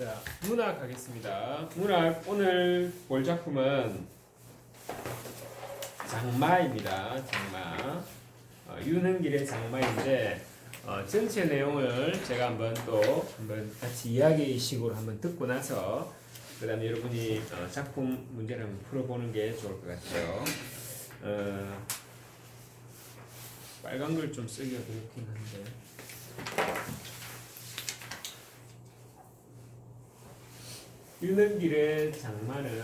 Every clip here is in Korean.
자, 문학 하겠습니다. 문학 오늘 볼 작품은 장마입니다. 장마. 윤흥길의 장마인데 전체 내용을 제가 한번 같이 이야기식으로 한번 듣고 나서 그다음에 여러분이 작품 문제를 한번 풀어보는 게 좋을 것 같아요. 빨간 걸 좀 쓰기가 그렇긴 한데. 윤흥길의 장마는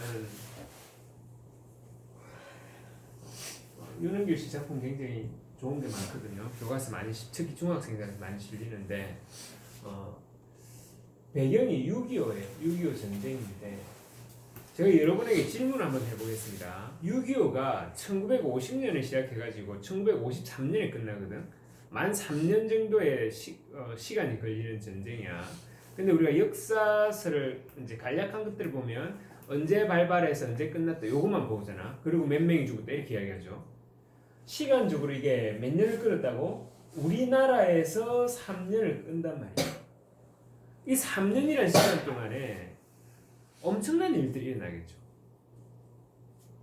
윤흥길 씨 작품 굉장히 좋은 게 많거든요. 교과서 많이 특히 중학생들한테 많이 실리는데 배경이 6.25예요. 6.25 전쟁인데 제가 여러분에게 질문을 한번 해보겠습니다. 6.25가 1950년에 시작해가지고 1953년에 끝나거든. 만 3년 정도의 시간이 걸리는 전쟁이야. 근데 우리가 역사서를 이제 간략한 것들을 보면 언제 발발해서 언제 끝났다 요것만 보잖아. 그리고 몇 명이 죽었다 이렇게 이야기하죠. 시간적으로 이게 몇 년을 끌었다고? 우리나라에서 3년을 끈단 말이야. 이 3년이라는 시간 동안에 엄청난 일들이 일어나겠죠.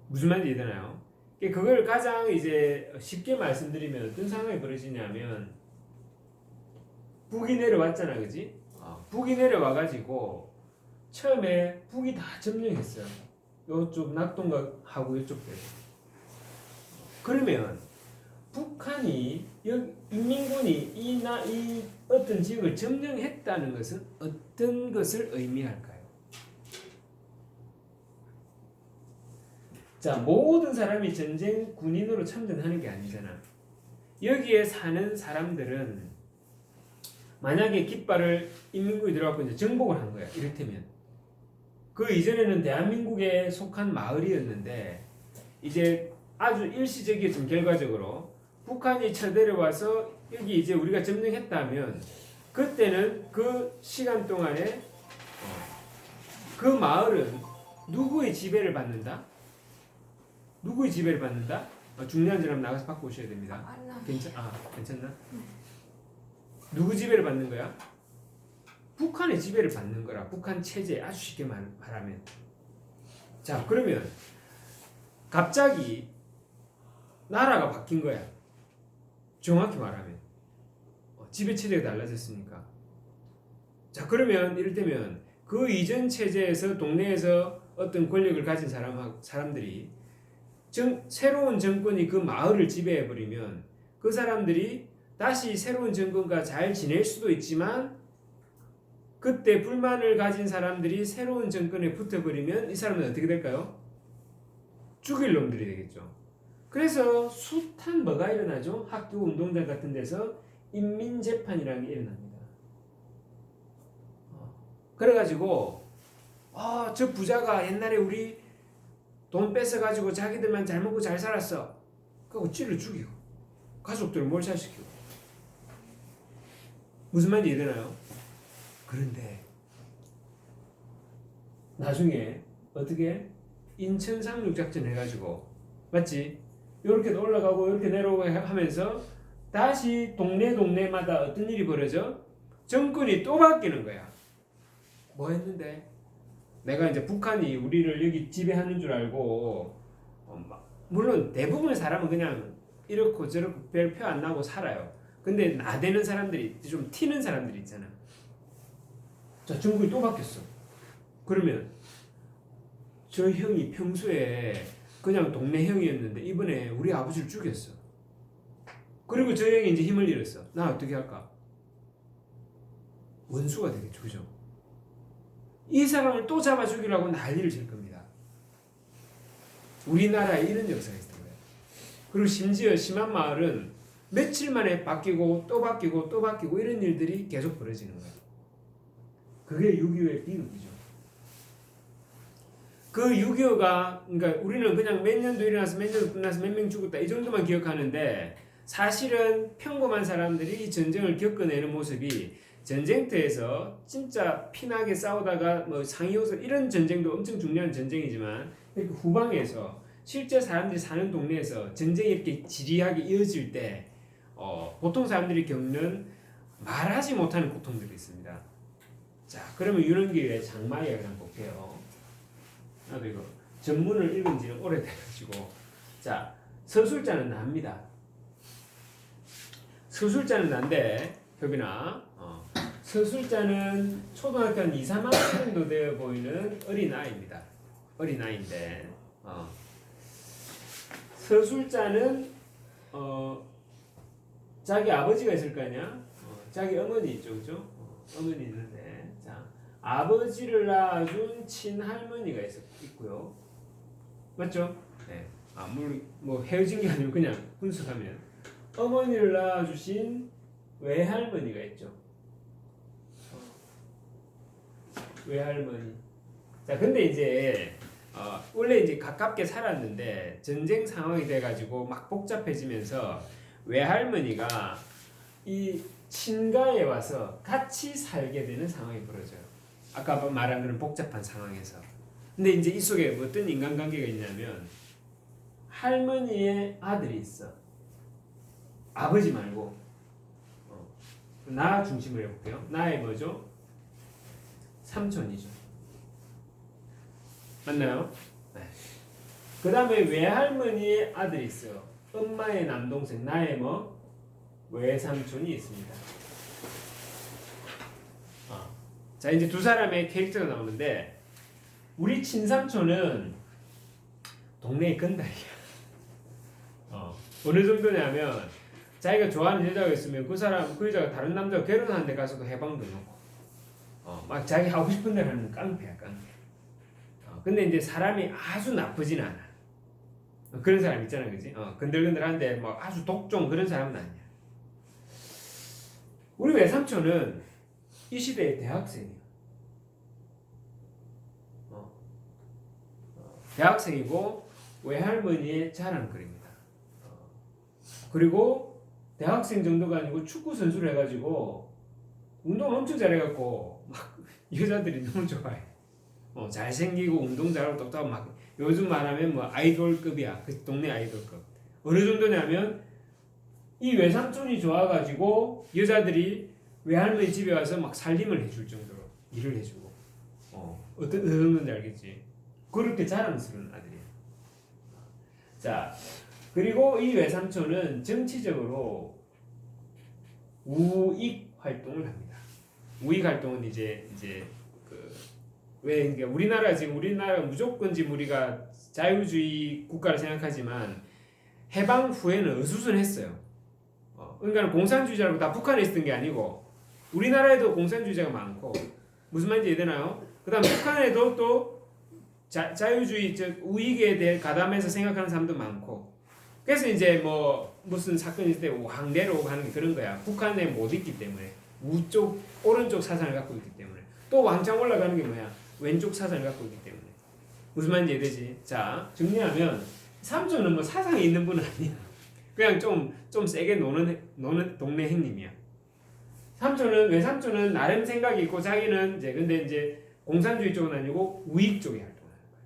무슨 말인지 이해되나요? 그걸 가장 이제 쉽게 말씀드리면 어떤 상황이 벌어지냐면 북이 내려왔잖아, 그지? 북이 내려와가지고 처음에 북이 다 점령했어요. 요쪽 낙동강하고 이쪽들. 그러면 북한이 인민군이 이 어떤 지역을 점령했다는 것은 어떤 것을 의미할까요? 자, 모든 사람이 전쟁 군인으로 참전하는 게 아니잖아. 여기에 사는 사람들은 만약에 깃발을 인민국이 들어가고 이제 정복을 한 거야. 이를테면 그 이전에는 대한민국에 속한 마을이었는데 이제 아주 일시적이었지만 결과적으로 북한이 쳐들어와서 여기 이제 우리가 점령했다면 그때는 그 시간 동안에 그 마을은 누구의 지배를 받는다? 누구의 지배를 받는다? 중요한 사람 나가서 받고 오셔야 됩니다. 괜찮나? 누구 지배를 받는 거야? 북한의 지배를 받는 거라. 북한 체제 아주 쉽게 말하면. 자, 그러면 갑자기 나라가 바뀐 거야. 정확히 말하면 지배 체제가 달라졌으니까. 자, 그러면 이를테면 그 이전 체제에서 동네에서 어떤 권력을 가진 사람들이 새로운 정권이 그 마을을 지배해버리면 그 사람들이 다시 새로운 정권과 잘 지낼 수도 있지만 그때 불만을 가진 사람들이 새로운 정권에 붙어버리면 이 사람은 어떻게 될까요? 죽일 놈들이 되겠죠. 그래서 숱한 뭐가 일어나죠? 학교 운동장 같은 데서 인민재판이라는 게 일어납니다. 그래가지고 저 부자가 옛날에 우리 돈 뺏어가지고 자기들만 잘 먹고 잘 살았어. 그거 찌를 죽이고 가족들을 몰살시키고. 무슨 말인지 이해되나요? 그런데 나중에 어떻게 인천 상륙작전 해가지고 맞지? 이렇게 올라가고 이렇게 내려오고 하면서 다시 동네마다 어떤 일이 벌어져? 정권이 또 바뀌는 거야. 뭐 했는데? 내가 이제 북한이 우리를 여기 지배하는 줄 알고 물론 대부분의 사람은 그냥 이렇고 저렇고 별 표 안 나고 살아요. 근데 나대는 사람들이 좀 튀는 사람들이 있잖아. 자, 정권이 또 바뀌었어. 그러면 저 형이 평소에 그냥 동네 형이었는데 이번에 우리 아버지를 죽였어. 그리고 저 형이 이제 힘을 잃었어. 나 어떻게 할까? 원수가 되겠죠, 그죠? 이 사람을 또 잡아 죽이려고 난리를 칠 겁니다. 우리나라에 이런 역사가 있었던 거예요. 그리고 심지어 심한 마을은 며칠 만에 바뀌고 또 바뀌고 또 바뀌고 이런 일들이 계속 벌어지는 거예요. 그게 6.25의 비극이죠. 그 6.25가 그러니까 우리는 그냥 몇 년도 일어나서 몇 년도 끝나서 몇 명 죽었다 이 정도만 기억하는데 사실은 평범한 사람들이 이 전쟁을 겪어내는 모습이 전쟁터에서 진짜 피나게 싸우다가 뭐 상이호설 이런 전쟁도 엄청 중요한 전쟁이지만 이렇게 후방에서 실제 사람들이 사는 동네에서 전쟁이 이렇게 지리하게 이어질 때 보통 사람들이 겪는 말하지 못하는 고통들이 있습니다. 자, 그러면 윤원기의 장마 이야기를 한번 볼게요. 나도 이거 전문을 읽은 지는 오래돼가지고. 자, 서술자는 나입니다. 서술자는 난데, 효빈아. 서술자는 초등학교 한 2, 3학년 정도 되어 보이는 어린아이입니다. 어린아이인데, 서술자는, 자기 아버지가 있을 거 아니야? 자기 어머니 있죠, 그죠? 어머니 있는데, 자, 아버지를 낳아준 친할머니가 있고요. 맞죠? 네. 뭐 헤어진 게 아니고 그냥 분석하면 어머니를 낳아주신 외할머니가 있죠. 외할머니. 자, 근데 이제 원래 이제 가깝게 살았는데 전쟁 상황이 돼가지고 막 복잡해지면서 외할머니가 이 친가에 와서 같이 살게 되는 상황이 벌어져요. 아까 말한 그런 복잡한 상황에서. 근데 이제 이 속에 어떤 인간관계가 있냐면 할머니의 아들이 있어. 아버지 말고 나 중심으로 해볼게요. 나의 뭐죠? 삼촌이죠. 맞나요? 네. 그 다음에 외할머니의 아들이 있어요. 엄마의 남동생, 나의 뭐? 외삼촌이 있습니다. 자, 이제 두 사람의 캐릭터가 나오는데 우리 친삼촌은 동네의 건달이야. 어느 정도냐면 자기가 좋아하는 여자가 있으면 그 여자가 다른 남자가 결혼하는 데 가서도 해방도 놓고 막 자기 하고 싶은 대로 하는 깡패야, 깡패. 근데 이제 사람이 아주 나쁘진 않아. 그런 사람 있잖아, 그지? 근들근들한데 뭐 아주 독종 그런 사람은 아니야. 우리 외삼촌은 이 시대의 대학생이야. 대학생이고 외할머니의 자랑거리입니다. 그리고 대학생 정도가 아니고 축구 선수를 해가지고 운동 엄청 잘해갖고 막 여자들이 너무 좋아해. 잘생기고 운동 잘하고 똑똑하고 막 요즘 말하면 뭐 아이돌급이야. 그 동네 아이돌급. 어느 정도냐면 이 외삼촌이 좋아가지고 여자들이 외할머니 집에 와서 막 살림을 해줄 정도로 일을 해주고 어떤 건지 알겠지? 그렇게 자랑스러운 아들이야. 자, 그리고 이 외삼촌은 정치적으로 우익 활동을 합니다. 우익 활동은 이제 왜 우리나라 무조건 지금 우리가 자유주의 국가를 생각하지만 해방 후에는 어수선했어요. 그러니까 공산주의자라고 다 북한에 있었던 게 아니고 우리나라에도 공산주의자가 많고 무슨 말인지 이해되나요? 그다음 북한에도 또 자유주의 우익에 대해 가담해서 생각하는 사람도 많고 그래서 이제 뭐 무슨 사건이 있을 때 왕래로 하는 게 그런 거야. 북한에 못 있기 때문에 우쪽 오른쪽 사상을 갖고 있기 때문에 또 왕창 올라가는 게 뭐야? 왼쪽 사상을 갖고 있기 때문에 무슨 말인지 이해되지? 자, 정리하면 삼촌은 뭐 사상이 있는 분은 아니야. 그냥 좀 세게 노는 동네 형님이야. 외삼촌은 나름 생각이 있고 자기는 근데 이제 공산주의 쪽은 아니고 우익 쪽에 활동하는 거야.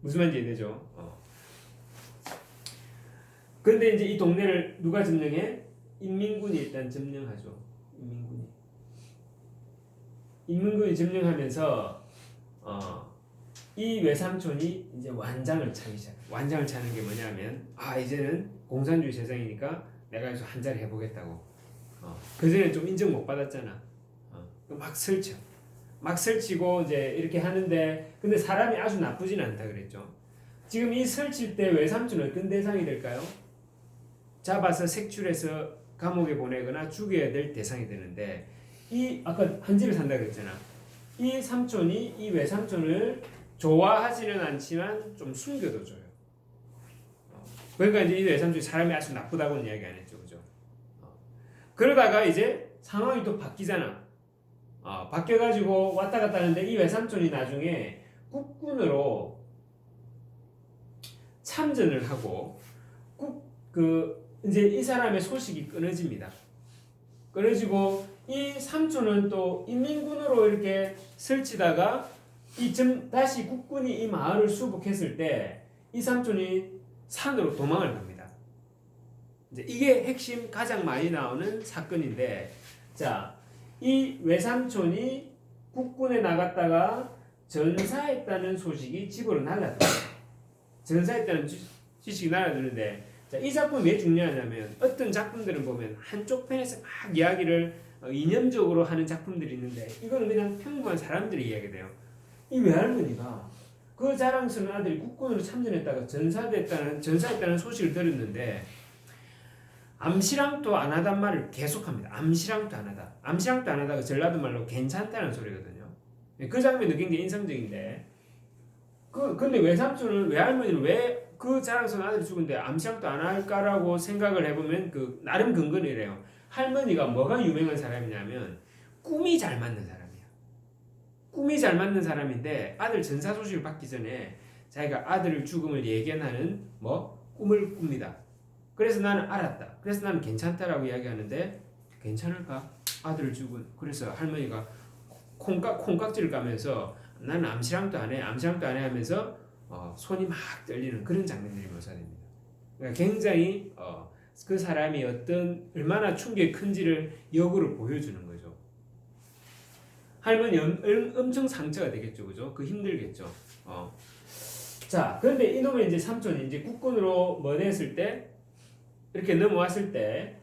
무슨 말인지 이해되죠? 근데 이제 이 동네를 누가 점령해? 인민군이 일단 점령하죠. 인민군이 점령하면서 이 외삼촌이 이제 완장을 차기 시작. 완장을 차는 게 뭐냐면 이제는 공산주의 세상이니까 내가 여기서 한 자리 해보겠다고. 그전에 좀 인정 못 받았잖아. 막 설치고 이제 이렇게 하는데 근데 사람이 아주 나쁘진 않다 그랬죠. 지금 이 설칠 때 외삼촌은 어떤 대상이 될까요? 잡아서 색출해서 감옥에 보내거나 죽여야 될 대상이 되는데 아까 한 집에 산다 그랬잖아. 이 외삼촌을 좋아하지는 않지만 좀 숨겨둬줘요. 그러니까 이제 이 외삼촌이 사람이 아주 나쁘다고는 이야기 안 했죠, 그죠? 그러다가 이제 상황이 또 바뀌잖아. 바뀌어가지고 왔다 갔다 하는데 이 외삼촌이 나중에 국군으로 참전을 하고 이제 이 사람의 소식이 끊어집니다. 끊어지고 이 삼촌은 또 인민군으로 이렇게 설치다가 다시 국군이 이 마을을 수복했을 때 이 삼촌이 산으로 도망을 갑니다. 이제 이게 핵심 가장 많이 나오는 사건인데, 자, 이 외삼촌이 국군에 나갔다가 전사했다는 소식이 집으로 날라들어요. 전사했다는 지식이 날아드는데, 자, 이 작품이 왜 중요하냐면 어떤 작품들은 보면 한쪽 편에서 막 이야기를 이념적으로 하는 작품들이 있는데 이거는 그냥 평범한 사람들이 이야기돼요. 이 외할머니가 그 자랑스러운 아들이 국군으로 참전했다가 전사했다는 소식을 들었는데 암시랑도 안 하단 말을 계속합니다. 암시랑도 안 하다. 암시랑도 안 하다가 전라도 말로 괜찮다는 소리거든요. 그 장면도 굉장히 인상적인데 근데 외할머니는 왜 그 자랑스러운 아들이 죽은데 암시랑도 안 할까라고 생각을 해보면 그 나름 근거는 이래요. 할머니가 뭐가 유명한 사람이냐면 꿈이 잘 맞는 사람이야. 꿈이 잘 맞는 사람인데 아들 전사 소식을 받기 전에 자기가 아들 죽음을 예견하는 꿈을 꿉니다. 그래서 나는 알았다. 그래서 나는 괜찮다라고 이야기하는데 괜찮을까? 아들 죽은. 그래서 할머니가 콩깍지를 까면서 나는 암시랑도 안 해 하면서 손이 막 떨리는 그런 장면들이 묘사됩니다. 그러니까 굉장히 그 사람이 얼마나 충격이 큰지를 역으로 보여주는 거죠. 할머니 엄청 상처가 되겠죠, 그죠? 그 힘들겠죠. 자, 그런데 이놈의 이제 삼촌이 이제 국군으로 했을 때 이렇게 넘어왔을 때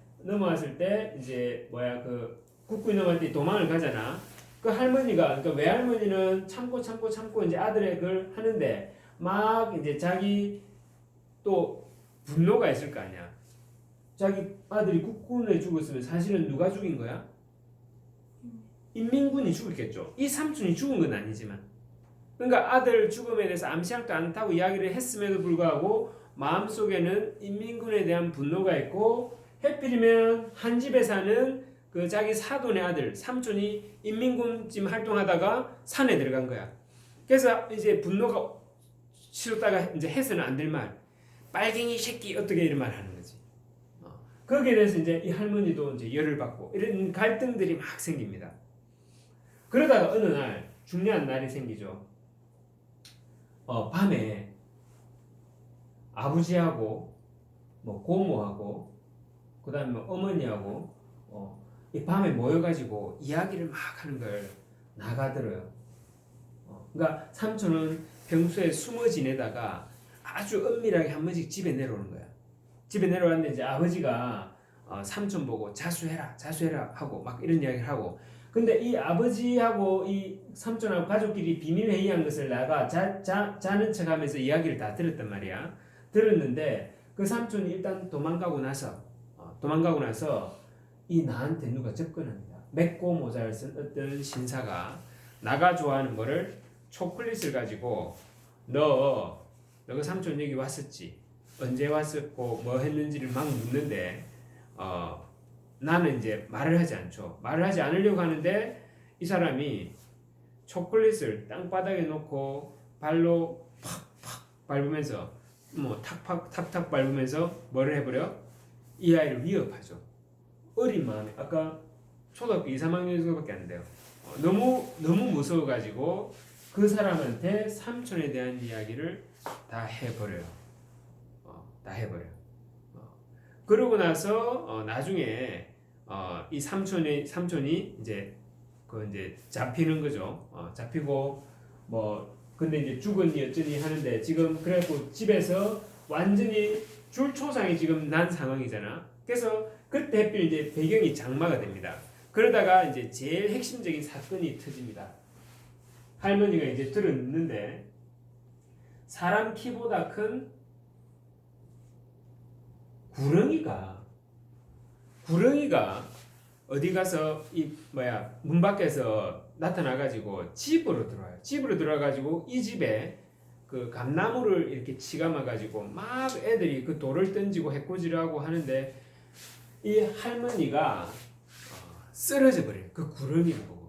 이제 그 국군이 넘어갈 때 도망을 가잖아. 그 할머니가 그러니까 외할머니는 참고 이제 아들의 그걸 하는데 막 이제 자기 또 분노가 있을 거 아니야. 자기 아들이 국군에 죽었으면 사실은 누가 죽인 거야? 인민군이 죽었겠죠. 이 삼촌이 죽은 건 아니지만. 그러니까 아들 죽음에 대해서 암시랑도 않다고 이야기를 했음에도 불구하고 마음속에는 인민군에 대한 분노가 있고 해필이면 한 집에 사는 그 자기 사돈의 아들 삼촌이 인민군쯤 활동하다가 산에 들어간 거야. 그래서 이제 분노가 치렀다가 이제 해서는 안 될 말, 빨갱이 새끼 어떻게 이런 말 하는 거지. 거기에 대해서 이제 이 할머니도 이제 열을 받고 이런 갈등들이 막 생깁니다. 그러다가 어느 날 중요한 날이 생기죠. 밤에 아버지하고 고모하고 그다음에 어머니하고 이 밤에 모여가지고 이야기를 막 하는 걸 나가들어요. 그러니까 삼촌은 평소에 숨어 지내다가 아주 은밀하게 한 번씩 집에 내려오는 거야. 집에 내려왔는데 이제 아버지가 삼촌 보고 자수해라 하고 막 이런 이야기를 하고, 근데 이 아버지하고 이 삼촌하고 가족끼리 비밀 회의한 것을 나가 자는 척하면서 이야기를 다 들었단 말이야. 들었는데 그 삼촌이 일단 도망가고 나서 이 나한테 누가 접근합니다. 맺고 모자를 쓴 어떤 신사가 나가 좋아하는 거를 초콜릿을 가지고 너 그 삼촌 여기 왔었지? 언제 왔었고 뭐 했는지를 막 묻는데 나는 이제 말을 하지 않죠. 말을 하지 않으려고 하는데 이 사람이 초콜릿을 땅바닥에 놓고 발로 팍팍 밟으면서 탁탁 밟으면서 뭐를 해버려? 이 아이를 위협하죠. 어린 마음에 아까 초등학교 2, 3학년 정도밖에 안 돼요. 너무 무서워가지고 그 사람한테 삼촌에 대한 이야기를 다 해버려요. 그러고 나서 나중에 이 삼촌이 이제 잡히는 거죠. 잡히고 근데 이제 죽었니 어쩌니 하는데 지금 그래갖고 집에서 완전히 줄초상이 지금 난 상황이잖아. 그래서 그때 하필 이제 배경이 장마가 됩니다. 그러다가 이제 제일 핵심적인 사건이 터집니다. 할머니가 이제 들었는데 사람 키보다 큰 구렁이가 어디 가서 문 밖에서 나타나가지고 집으로 들어와요. 집으로 들어와가지고 이 집에 그 감나무를 이렇게 치감아가지고 막 애들이 그 돌을 던지고 해코지하고 하는데 이 할머니가 쓰러져 버려요. 그 구렁이를 보고.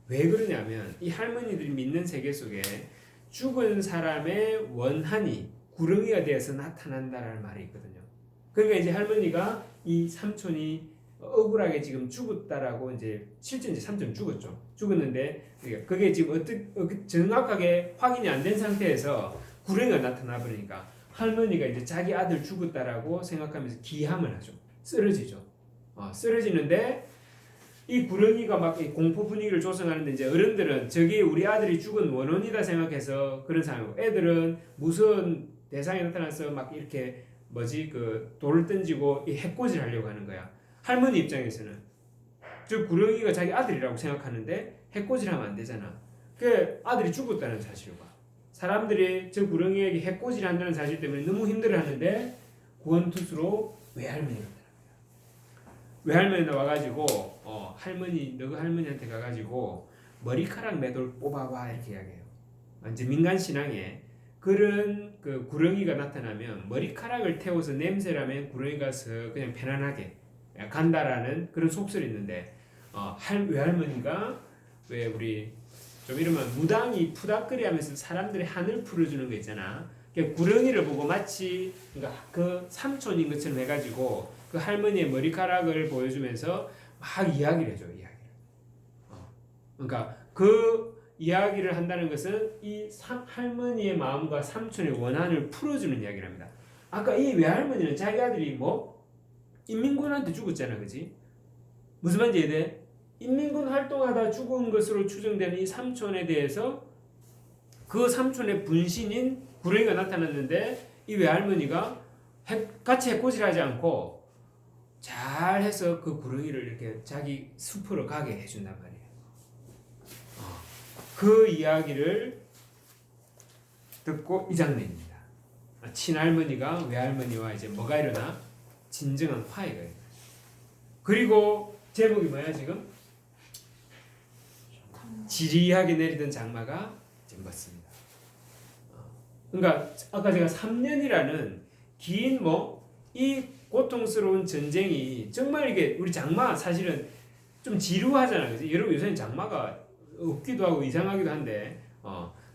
왜 그러냐면 이 할머니들이 믿는 세계 속에 죽은 사람의 원한이 구렁이가 되어서 나타난다라는 말이 있거든요. 그러니까 이제 할머니가 이 삼촌이 억울하게 지금 죽었다라고 실제 삼촌 죽었는데 그게 지금 정확하게 확인이 안 된 상태에서 구렁이가 나타나 버리니까 할머니가 이제 자기 아들 죽었다라고 생각하면서 기함을 하죠. 쓰러지죠. 쓰러지는데 이 구렁이가 막 이 공포 분위기를 조성하는데 이제 어른들은 저게 우리 아들이 죽은 원혼이다 생각해서 그런 상황이고 애들은 무서운 대상이 나타나서 막 이렇게 뭐지 그 돌을 던지고 이 해코지를 하려고 하는 거야. 할머니 입장에서는 저 구렁이가 자기 아들이라고 생각하는데 해코지를 하면 안 되잖아. 그 아들이 죽었다는 사실과 사람들이 저 구렁이에게 해코지를 한다는 사실 때문에 너무 힘들어하는데 구원투수로 외할머니가 외할머니가 와가지고 할머니 너그 할머니한테 가가지고 머리카락 매돌 뽑아봐 이렇게 이야기해요. 완전 민간 신앙에 그런 그 구렁이가 나타나면 머리카락을 태워서 냄새라면 구렁이가 그냥 편안하게 간다라는 그런 속설이 있는데 외할머니가 왜 우리 좀 이러면 무당이 푸닥거리 하면서 사람들의 한을 풀어주는 거 있잖아. 구렁이를 보고 마치 그러니까 그 삼촌인 것처럼 해가지고 그 할머니의 머리카락을 보여주면서 막 이야기를 해줘. 이야기를. 그러니까 그 이야기를 한다는 것은 이 할머니의 마음과 삼촌의 원한을 풀어주는 이야기를 합니다. 아까 이 외할머니는 자기 아들이 뭐 인민군한테 죽었잖아, 그지? 무슨 말인지 이해돼? 인민군 활동하다 죽은 것으로 추정되는 이 삼촌에 대해서 그 삼촌의 분신인 구렁이가 나타났는데 이 외할머니가 같이 해코지하지 않고 잘 해서 그 구렁이를 이렇게 자기 숲으로 가게 해준단 말이에요. 그 이야기를 듣고 이 장면입니다. 친할머니가 외할머니와 이제 뭐가 일어나? 진정한 화해가 일어나. 그리고 제목이 뭐야 지금? 지리하게 내리던 장마가 이제 멎습니다. 그러니까 아까 제가 3년이라는 긴 이 고통스러운 전쟁이 정말 이게 우리 장마 사실은 좀 지루하잖아요. 그치? 여러분 요새는 장마가 없기도 하고 이상하기도 한데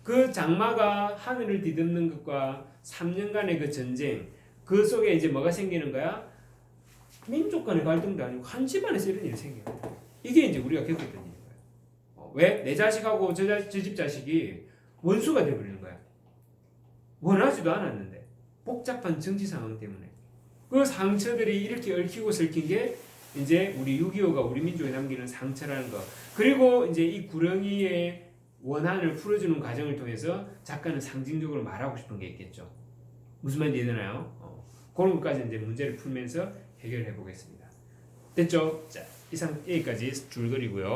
그 장마가 하늘을 뒤덮는 것과 3년간의 그 전쟁 그 속에 이제 뭐가 생기는 거야? 민족 간의 갈등도 아니고 한 집안에서 이런 일이 생겨요. 이게 이제 우리가 겪었던 일인 거예요. 왜? 내 자식하고 저 집 자식이 원수가 되어버리는 거야. 원하지도 않았는데 복잡한 정치 상황 때문에 그 상처들이 이렇게 얽히고 설킨 게 이제 우리 6.25가 우리 민족에 남기는 상처라는 거. 그리고 이제 이 구렁이의 원한을 풀어주는 과정을 통해서 작가는 상징적으로 말하고 싶은 게 있겠죠. 무슨 말인지 이해되나요? 그런 것까지 이제 문제를 풀면서 해결해 보겠습니다. 됐죠? 자, 이상 여기까지 줄거리고요.